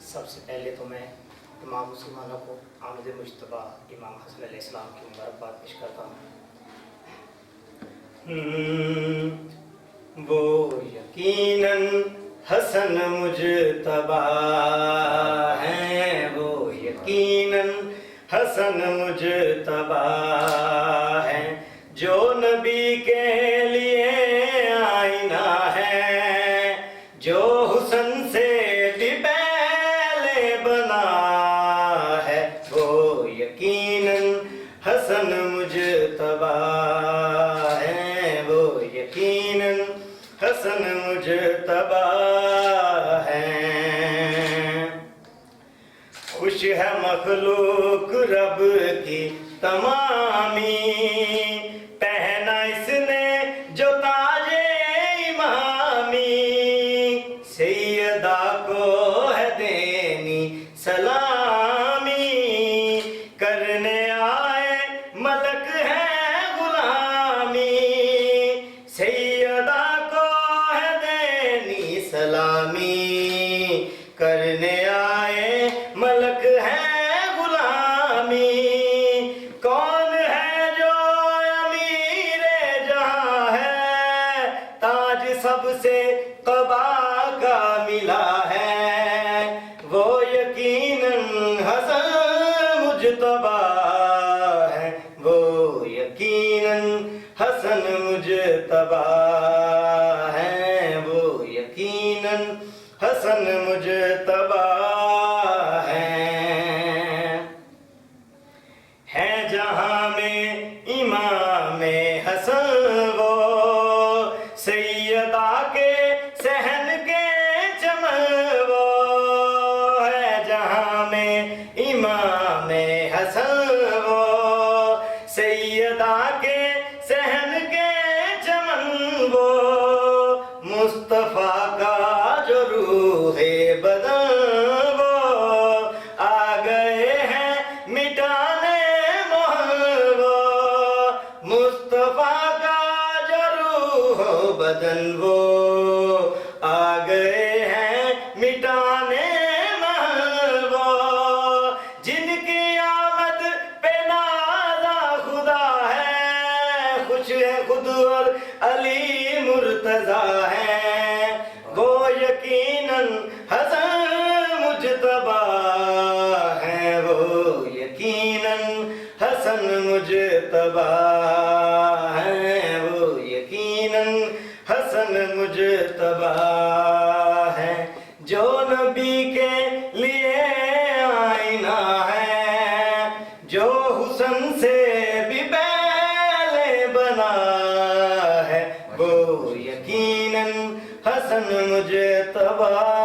सबसे पहले तो मैं तमाम मुसलमानों को आमद मुश्तबा इमाम हसन अलैहिस्सलाम की मुबारकबाद पेश करता हूँ। वो यकीनन हसन मुजतबा हैं, वो यकीनन हसन मुजतबा हैं, जो नबी के लिए आईना है, जो हुसन से भी पहले बना है। वो यकीनन हसन मुजतबा हैं, वो यकीनन हसन मुजतबा हैं। खुश है मखलूक रब की तमामी, पहना इसने जो ताजे इमामी, सैयदा को है देनी सलामी, करने आए मलक है गुलामी, सैयदा को है देनी सलामी, करने आए मलक है गुलामी। कौन है जो अमीरे जहां है, ताज सबसे क़बा का मिला है, वो यकीनन हसन मुजतबा है, वो यकीनन हसन मुजतबा है, वो यकीनन हसन मुजतबा है जहां में इमाम हसन, वो सैयदा के सहन के चमन, वो है जहां में इमाम हसन, वो सैयदा के सहन के चमन, वो मुस्तफा का जो रूहे बदन, वो आ गए हैं मिटाने मोहन, वो मुस्तफा का जो रूह बदन, वो आ गए हैं मिटाने महल, वो जिनकी आमद पे नाज़ा खुदा है, खुश है खुद और अली मुर्तजा है, वो यकीनन हसन मुजतबा है, वो यकीनन हसन मुजतबा है, वो यकीनन हसन मुजतबा है, जो नबी के लिए आईना है, जो हुसन से भी पहले बना है, वो यकीनन हसन मुजतबा